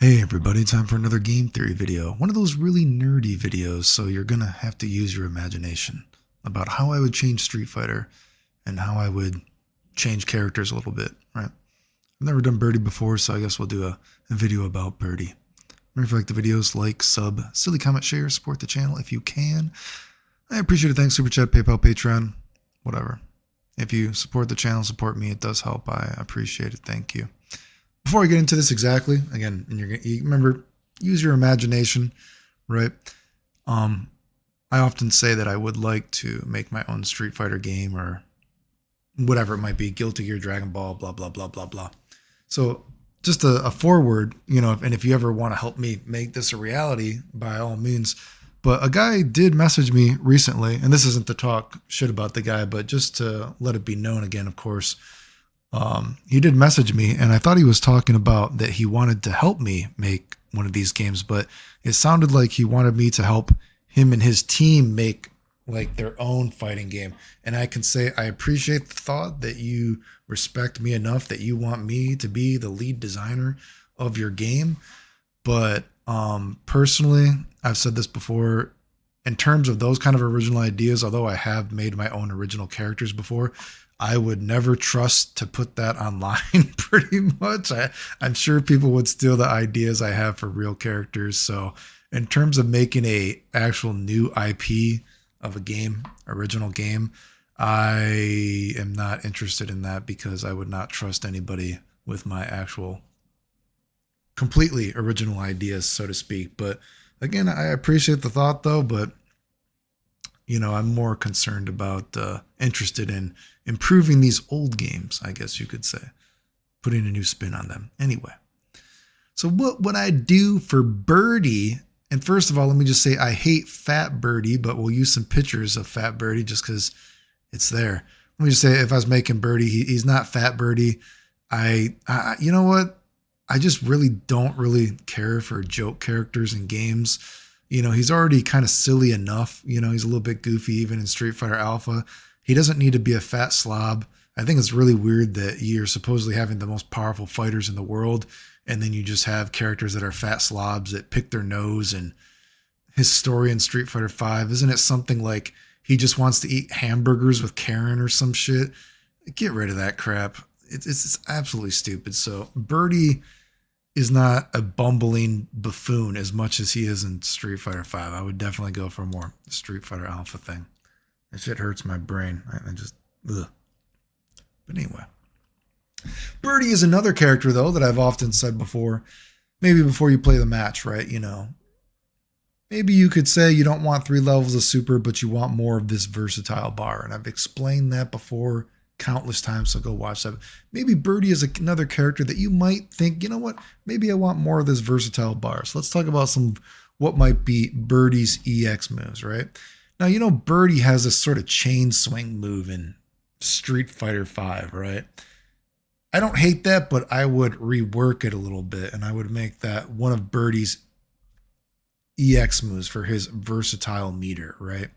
Hey everybody, time for another game theory video. One of those really nerdy videos, so you're gonna have to use your imagination about how I would change Street Fighter and how I would change characters a little bit, right? I've never done Birdie before, so I guess we'll do a video about Birdie. Remember, if you like the videos, like, sub, silly comment, share, support the channel if you can. I appreciate it. Thanks, Super Chat, PayPal, Patreon, whatever. If you support the channel, support me, it does help. I appreciate it. Thank you. Before I get into this exactly, again, and you remember, use your imagination, right? I often say that I would like to make my own Street Fighter game or whatever it might be, Guilty Gear, Dragon Ball, blah, blah, blah, blah, blah. So just a forward, and if you ever want to help me make this a reality, by all means. But a guy did message me recently, and this isn't to talk shit about the guy, but just to let it be known again, of course. He did message me, and I thought he was talking about that he wanted to help me make one of these games, but it sounded like he wanted me to help him and his team make like their own fighting game. And I can say I appreciate the thought that you respect me enough that you want me to be the lead designer of your game. But personally, I've said this before, in terms of those kind of original ideas, although I have made my own original characters before, I would never trust to put that online pretty much. I'm sure people would steal the ideas I have for real characters. So in terms of making a actual new IP of a game, original game, I am not interested in that because I would not trust anybody with my actual completely original ideas, so to speak. But again, I appreciate the thought though, but I'm more concerned about, interested in improving these old games, I guess you could say, putting a new spin on them. Anyway, so what would I do for Birdie? And first of all, let me just say I hate Fat Birdie, but we'll use some pictures of Fat Birdie just because it's there. Let me just say, if I was making Birdie, he's not Fat Birdie. You know what? I just really don't really care for joke characters in games. He's already kind of silly enough. He's a little bit goofy even in Street Fighter Alpha. He doesn't need to be a fat slob. I think it's really weird that you're supposedly having the most powerful fighters in the world, and then you just have characters that are fat slobs that pick their nose. And his story in Street Fighter 5, isn't it something like he just wants to eat hamburgers with Karen or some shit? Get rid of that crap. It's absolutely stupid. So Birdie is not a bumbling buffoon as much as he is in Street Fighter 5. I would definitely go for more Street Fighter Alpha thing. That shit hurts my brain. I just, ugh. But anyway. Birdie is another character, though, that I've often said before. Maybe before you play the match, right? Maybe you could say you don't want 3 levels of super, but you want more of this versatile bar. And I've explained that before countless times, so go watch that. Maybe Birdie is another character that you might think, you know what, maybe I want more of this versatile bar. So let's talk about what might be Birdie's EX moves, right? Now, Birdie has this sort of chain swing move in Street Fighter 5, right? I don't hate that, but I would rework it a little bit, and I would make that one of Birdie's EX moves for his versatile meter, right?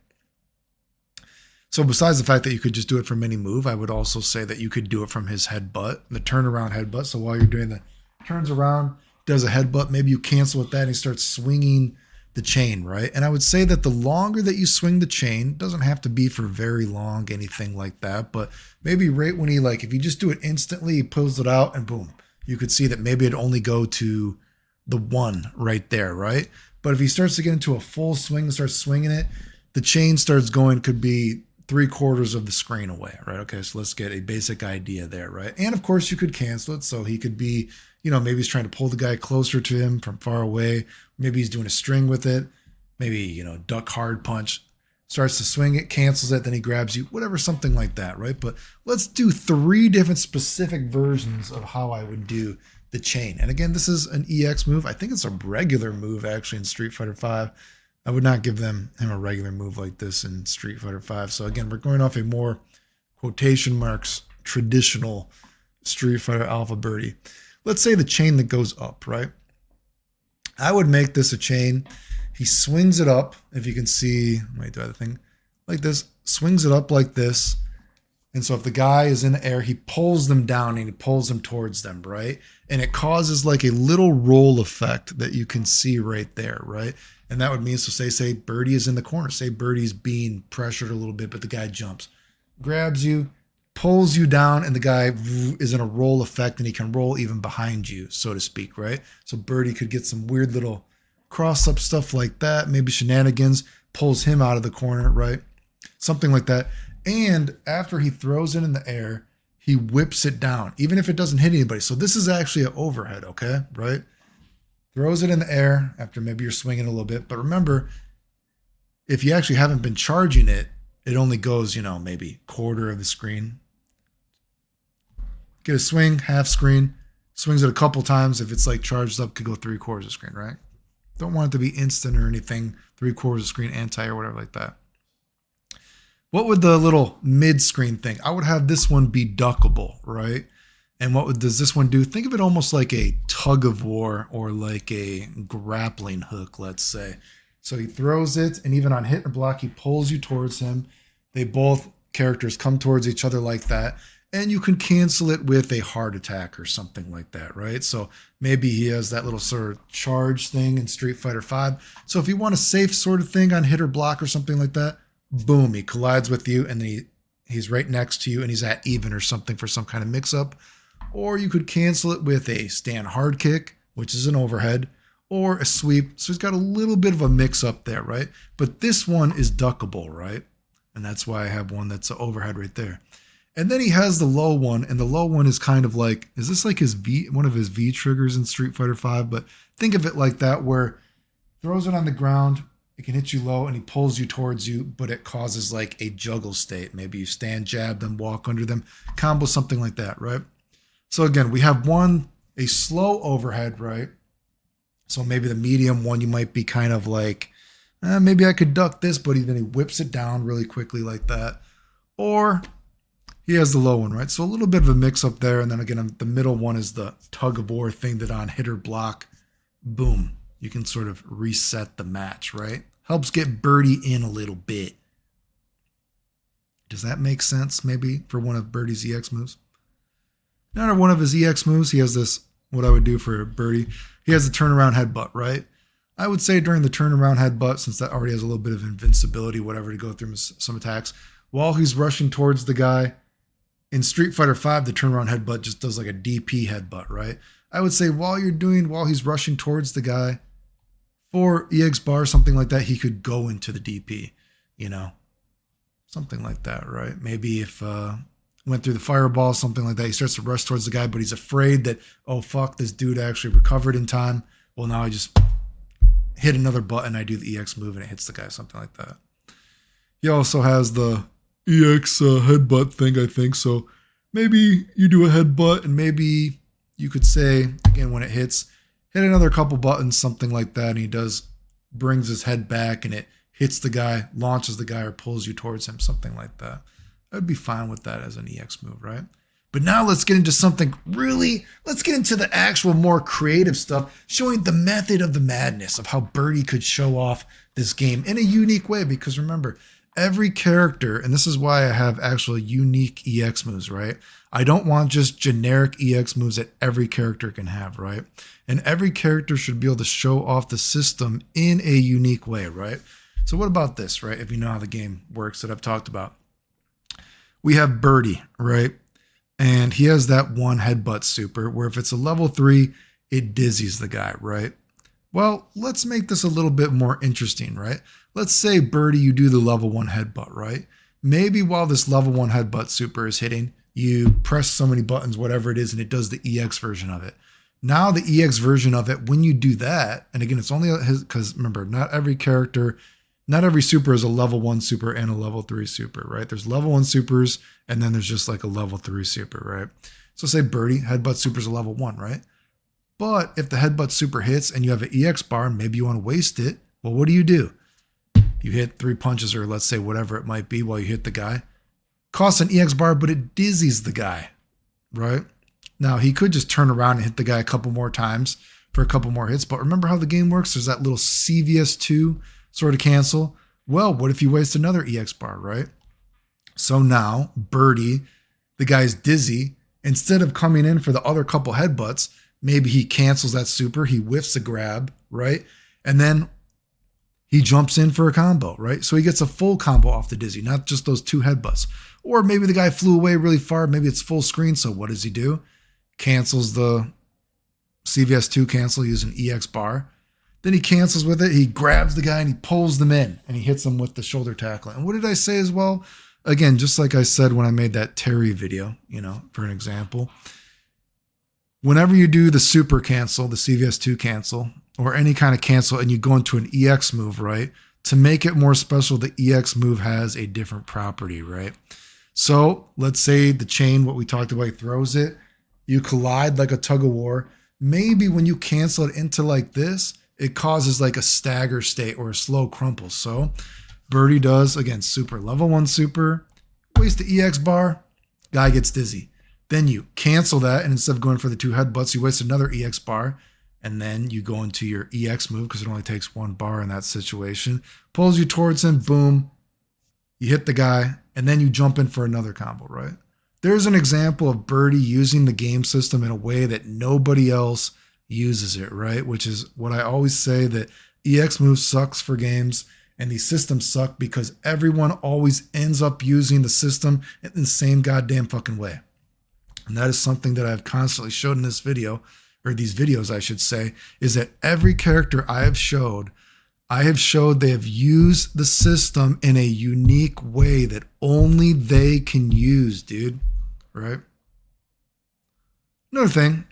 So besides the fact that you could just do it from any move, I would also say that you could do it from his headbutt, the turnaround headbutt. So while you're doing the turns around, does a headbutt, maybe you cancel with that and he starts swinging the chain, right? And I would say that the longer that you swing the chain, doesn't have to be for very long, anything like that, but maybe right when if you just do it instantly, he pulls it out and boom, you could see that maybe it'd only go to the 1 right there, right? But if he starts to get into a full swing and starts swinging it, the chain starts going, could be 3/4 of the screen away, right? Okay, so let's get a basic idea there, right? And of course you could cancel it. So he could be, maybe he's trying to pull the guy closer to him from far away. Maybe he's doing a string with it. Maybe, duck hard punch, starts to swing it, cancels it, then he grabs you, whatever, something like that, right? But let's do 3 different specific versions of how I would do the chain. And again, this is an EX move. I think it's a regular move actually in Street Fighter 5. I would not give him a regular move like this in Street Fighter 5. So again, we're going off a more quotation marks traditional Street Fighter Alpha Birdie. Let's say the chain that goes up, right? I would make this a chain. He swings it up. If you can see, I might do the thing like this, swings it up like this. And so if the guy is in the air, he pulls them down and he pulls them towards them, right? And it causes like a little roll effect that you can see right there, right? And that would mean, so say birdie is in the corner. Say birdie's being pressured a little bit, but the guy jumps, grabs you, pulls you down, and the guy is in a roll effect and he can roll even behind you, so to speak, right? So birdie could get some weird little cross-up stuff like that. Maybe shenanigans, pulls him out of the corner, right? Something like that. And after he throws it in the air, he whips it down, even if it doesn't hit anybody. So this is actually an overhead, okay? Right? Throws it in the air after maybe you're swinging a little bit. But remember, if you actually haven't been charging it, it only goes, maybe quarter of the screen. Get a swing, half screen, swings it a couple times. If it's like charged up, could go 3/4 of the screen, right? Don't want it to be instant or anything, 3/4 of the screen, anti or whatever like that. What would the little mid-screen thing? I would have this one be duckable, right? And does this one do? Think of it almost like a tug of war or like a grappling hook, let's say. So he throws it, and even on hit or block, he pulls you towards him. They both characters come towards each other like that. And you can cancel it with a heart attack or something like that, right? So maybe he has that little sort of charge thing in Street Fighter V. So if you want a safe sort of thing on hit or block or something like that, boom, he collides with you, and then he's right next to you, and he's at even or something for some kind of mix-up. Or you could cancel it with a stand hard kick, which is an overhead, or a sweep. So he's got a little bit of a mix-up there, right? But this one is duckable, right? And that's why I have one that's an overhead right there. And then he has the low one, and the low one is kind of like, is this like one of his V triggers in Street Fighter V? But think of it like that, where throws it on the ground, it can hit you low, and he pulls you towards you, but it causes like a juggle state. Maybe you stand, jab them, walk under them, combo, something like that, right? So again, we have a slow overhead, right? So maybe the medium one, you might be kind of like, maybe I could duck this, but then he whips it down really quickly like that. Or he has the low one, right? So a little bit of a mix up there. And then again, the middle one is the tug of war thing that on hit or block, boom, you can sort of reset the match, right? Helps get birdie in a little bit. Does that make sense maybe for one of Birdie's EX moves? Not one of his EX moves. He has this, what I would do for birdie. He has the turnaround headbutt, right? I would say during the turnaround headbutt, since that already has a little bit of invincibility, whatever, to go through some attacks, while he's rushing towards the guy, in Street Fighter V, the turnaround headbutt just does like a DP headbutt, right? I would say while he's rushing towards the guy, for EX bar, something like that, he could go into the DP, something like that, right? Maybe if went through the fireball, something like that, he starts to rush towards the guy, but he's afraid that, oh fuck, this dude actually recovered in time. Well, now I just hit another button, I do the EX move, and it hits the guy, something like that. He also has the EX headbutt thing, I think. So maybe you do a headbutt, and maybe you could say, again, when it hits, hit another couple buttons, something like that, and he brings his head back, and it hits the guy, launches the guy, or pulls you towards him, something like that. I'd be fine with that as an EX move, right? But now let's get into something let's get into the actual more creative stuff, showing the method of the madness of how Birdie could show off this game in a unique way. Because remember, every character, and this is why I have actual unique EX moves, right? I don't want just generic EX moves that every character can have, right? And every character should be able to show off the system in a unique way, right? So what about this, right? If you know how the game works that I've talked about. We have Birdie, right? And he has that one headbutt super where if it's a level 3, it dizzies the guy, right? Well, let's make this a little bit more interesting, right? Let's say, Birdie, you do the level 1 headbutt, right? Maybe while this level 1 headbutt super is hitting, you press so many buttons, whatever it is, and it does the EX version of it. Now the EX version of it, when you do that, and again, it's only because remember, not every super is a level 1 super and a level 3 super, right? There's level 1 supers, and then there's just like a level 3 super, right? So say Birdie, headbutt super is a level 1, right? But if the headbutt super hits and you have an EX bar, maybe you want to waste it. Well, what do? You hit 3 punches, or let's say whatever it might be while you hit the guy. Costs an EX bar, but it dizzies the guy, right? Now, he could just turn around and hit the guy a couple more times for a couple more hits. But remember how the game works? There's that little CVS2 sort of cancel. Well, what if you waste another EX bar, right? So now Birdie the guy's dizzy. Instead of coming in for the other couple headbutts, maybe he cancels that super, he whiffs a grab, right? And then he jumps in for a combo, right? So he gets a full combo off the dizzy, not just those 2 headbutts. Or maybe the guy flew away really far, maybe it's full screen, so what does he do? Cancels the CVS2 cancel using EX bar. Then he cancels with it, he grabs the guy and he pulls them in, and he hits them with the shoulder tackle. And what did I say as well? Again, just like I said when I made that Terry video, for an example, whenever you do the super cancel, the CVS2 cancel, or any kind of cancel, and you go into an EX move, right? To make it more special, the EX move has a different property, right? So let's say the chain, what we talked about, he throws it, you collide like a tug of war. Maybe when you cancel it into like this, it causes like a stagger state or a slow crumple. So Birdie does, again, super, level 1 super, waste the EX bar, guy gets dizzy. Then you cancel that, and instead of going for the 2 headbutts, you waste another EX bar, and then you go into your EX move because it only takes 1 bar in that situation. Pulls you towards him, boom, you hit the guy, and then you jump in for another combo, right? There's an example of Birdie using the game system in a way that nobody else uses it, right? Which is what I always say, that EX move sucks for games. And these systems suck because everyone always ends up using the system in the same goddamn fucking way. And that is something that I've constantly showed in this video, or these videos, I should say, is that every character I have showed they have used the system in a unique way that only they can use, dude. Right? Another thing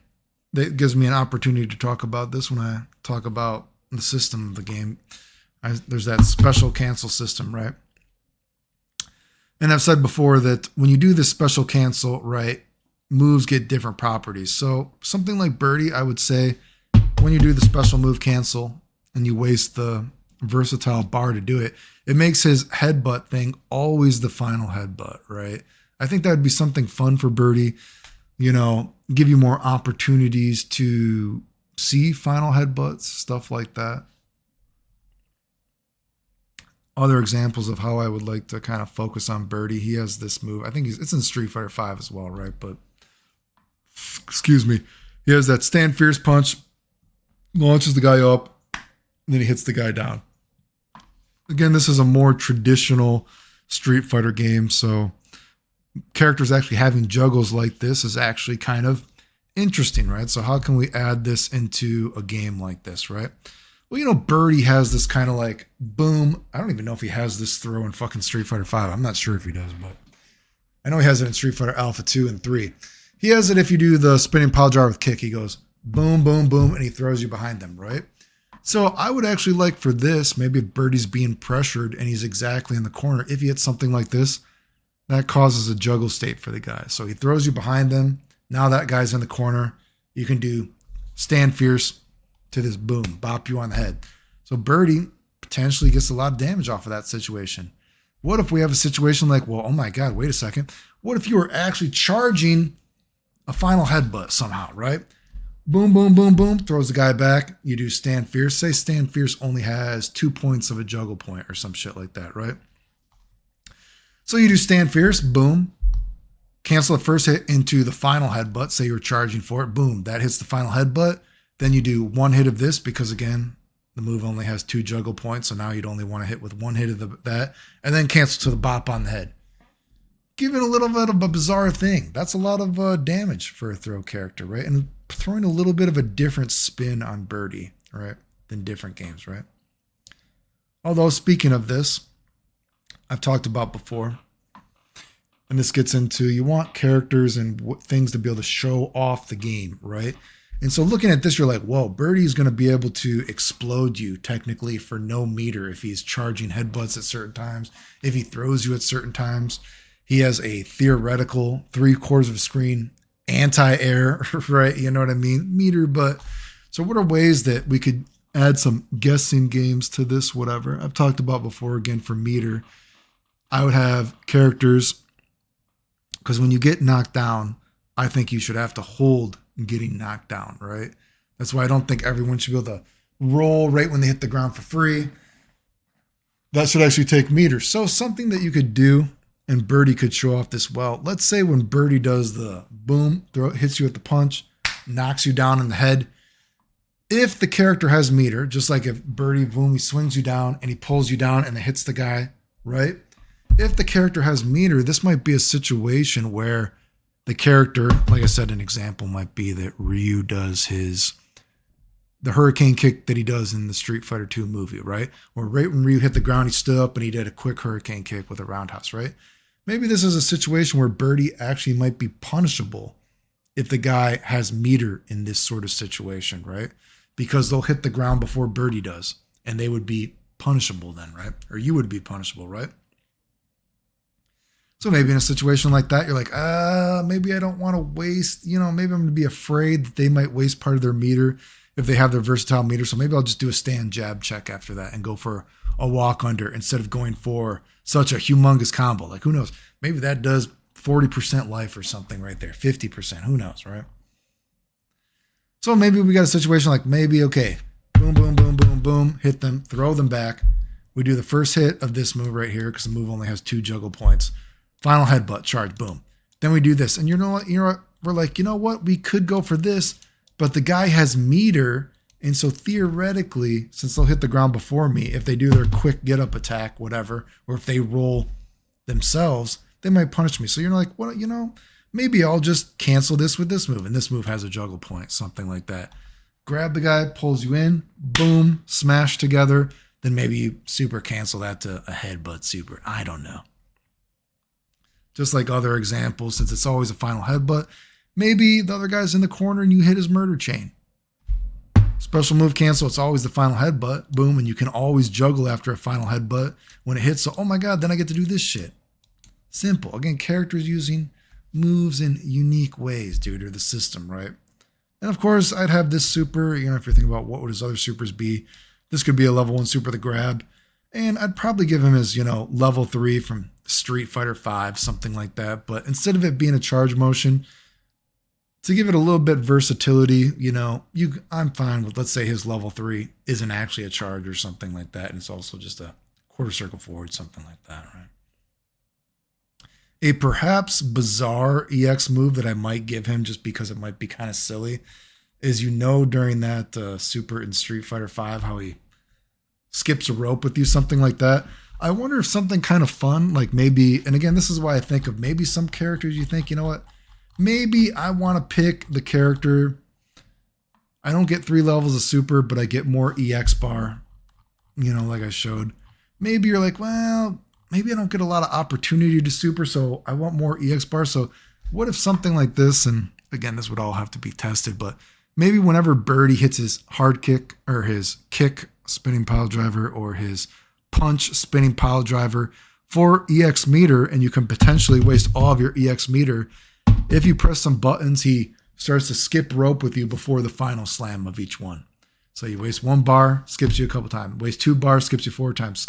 that gives me an opportunity to talk about this when I talk about the system of the game, there's that special cancel system, right? And I've said before that when you do this special cancel, right, moves get different properties. So something like Birdie, I would say, when you do the special move cancel and you waste the versatile bar to do it, it makes his headbutt thing always the final headbutt, right? I think that would be something fun for Birdie, give you more opportunities to see final headbutts, stuff like that. Other examples of how I would like to kind of focus on Birdie. He has this move. I think it's in Street Fighter 5 as well, right? But, excuse me. He has that stand fierce punch, launches the guy up, and then he hits the guy down. Again, this is a more traditional Street Fighter game, so characters actually having juggles like this is actually kind of interesting, right? So how can we add this into a game like this, right? Well, Birdie has this kind of like boom. I don't even know if he has this throw in fucking Street Fighter 5. I'm not sure if he does, but I know he has it in Street Fighter Alpha 2 and 3. He has it if you do the spinning pile driver with kick. He goes boom, boom, boom, and he throws you behind them, right? So I would actually like for this, maybe if Birdie's being pressured and he's exactly in the corner, if he hits something like this, that causes a juggle state for the guy. So he throws you behind them. Now that guy's in the corner. You can do stand fierce to this boom, bop you on the head. So Birdie potentially gets a lot of damage off of that situation. What if we have a situation like, well, oh my God, wait a second. What if you were actually charging a final headbutt somehow, right? Boom, boom, boom, boom, throws the guy back. You do stand fierce. Say stand fierce only has 2 points of a juggle point or some shit like that, right? So you do stand fierce, boom. Cancel the first hit into the final headbutt. Say you're charging for it, boom. That hits the final headbutt. Then you do 1 hit of this because, again, the move only has 2 juggle points. So now you'd only want to hit with 1 hit of that. And then cancel to the bop on the head. Give it a little bit of a bizarre thing. That's a lot of damage for a throw character, right? And throwing a little bit of a different spin on Birdie, right, than different games, right? Although, speaking of this, I've talked about before, and this gets into, you want characters and things to be able to show off the game, right? And so looking at this, you're like, whoa, Birdie's going to be able to explode you technically for no meter if he's charging headbutts at certain times, if he throws you at certain times. He has a theoretical 3/4 of a screen anti-air, right? You know what I mean? Meter, but so what are ways that we could add some guessing games to this, whatever? I've talked about before, again, for meter, I would have characters, because when you get knocked down, I think you should have to hold getting knocked down, right? That's why I don't think everyone should be able to roll right when they hit the ground for free. That should actually take meters. So something that you could do and birdie could show off this well. Let's say when birdie does the boom, hits you with the punch, knocks you down in the head. If the character has meter, just like if birdie, boom, he swings you down and he pulls you down and it hits the guy, right? If the character has meter, this might be a situation where the character, like I said, an example might be that Ryu does the hurricane kick that he does in the Street Fighter 2 movie, right? Or right when Ryu hit the ground, he stood up and he did a quick hurricane kick with a roundhouse, right? Maybe this is a situation where birdie actually might be punishable if the guy has meter in this sort of situation, right? Because they'll hit the ground before birdie does, and they would be punishable then, right? Or you would be punishable, right? So maybe in a situation like that, you're like, maybe I don't want to waste, maybe I'm going to be afraid that they might waste part of their meter if they have their versatile meter. So maybe I'll just do a stand jab check after that and go for a walk under instead of going for such a humongous combo. Like, who knows? Maybe that does 40% life or something right there, 50%, who knows, right? So maybe we got a situation like maybe, okay, boom, boom, boom, boom, boom, hit them, throw them back. We do the first hit of this move right here because the move only has 2 juggle points. Final headbutt, charge, boom. Then we do this. And you know what? We're like, you know what? We could go for this, but the guy has meter. And so theoretically, since they'll hit the ground before me, if they do their quick get up attack, whatever, or if they roll themselves, they might punish me. So you're like, well, maybe I'll just cancel this with this move. And this move has a juggle point, something like that. Grab the guy, pulls you in, boom, smash together. Then maybe you super cancel that to a headbutt super. I don't know. Just like other examples, since it's always a final headbutt, maybe the other guy's in the corner and you hit his murder chain. Special move cancel, it's always the final headbutt. Boom, and you can always juggle after a final headbutt when it hits. So, oh my God, then I get to do this shit. Simple. Again, characters using moves in unique ways due to the system, right? And of course, I'd have this super, if you're thinking about what would his other supers be, this could be a level 1 super, the grab. And I'd probably give him his, level 3 from Street Fighter 5, something like that. But instead of it being a charge motion, to give it a little bit versatility, I'm fine with, let's say his level 3 isn't actually a charge or something like that. And it's also just a quarter circle forward, something like that, right? A perhaps bizarre EX move that I might give him just because it might be kind of silly is, during that super in Street Fighter 5, how he skips a rope with you, something like that. I wonder if something kind of fun, like maybe, and again, this is why I think of maybe some characters you think, you know what, maybe I want to pick the character. I don't get 3 levels of super, but I get more EX bar, like I showed. Maybe you're like, well, maybe I don't get a lot of opportunity to super, so I want more EX bar. So what if something like this, and again, this would all have to be tested, but maybe whenever birdie hits his hard kick or his kick spinning pile driver or his punch spinning pile driver for EX meter, and you can potentially waste all of your EX meter. If you press some buttons, he starts to skip rope with you before the final slam of each one. So you waste 1 bar, skips you a couple times. Waste 2 bars, skips you 4 times.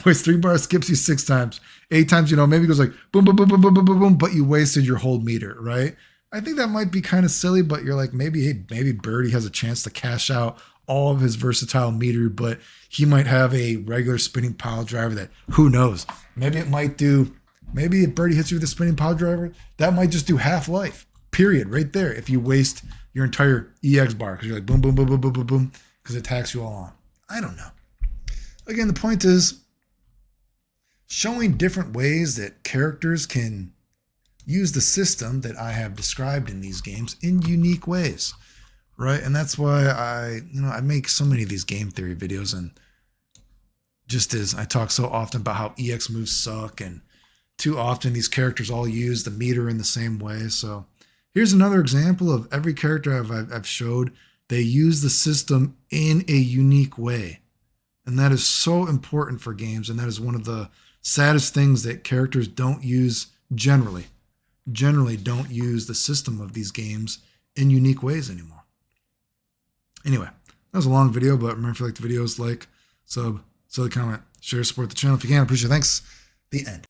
Waste 3 bars, skips you 6 times. 8 times, maybe it goes like boom, boom, boom, boom, boom, boom, boom, boom, but you wasted your whole meter, right? I think that might be kind of silly, but you're like, maybe birdie has a chance to cash out all of his versatile meter, but he might have a regular spinning pile driver that, who knows, maybe if birdie hits you with a spinning pile driver, that might just do half life, period, right there, if you waste your entire EX bar, because you're like boom, boom, boom, boom, boom, boom, boom, because it attacks you all on. I don't know. Again, the point is showing different ways that characters can use the system that I have described in these games in unique ways. Right. And that's why I make so many of these game theory videos. And just as I talk so often about how EX moves suck, and too often these characters all use the meter in the same way. So here's another example of every character I've showed. They use the system in a unique way. And that is so important for games. And that is one of the saddest things, that characters don't use generally don't use the system of these games in unique ways anymore. Anyway, that was a long video, but remember, if you like the videos, like, sub, comment, share, support the channel if you can. I appreciate it. Thanks. The end.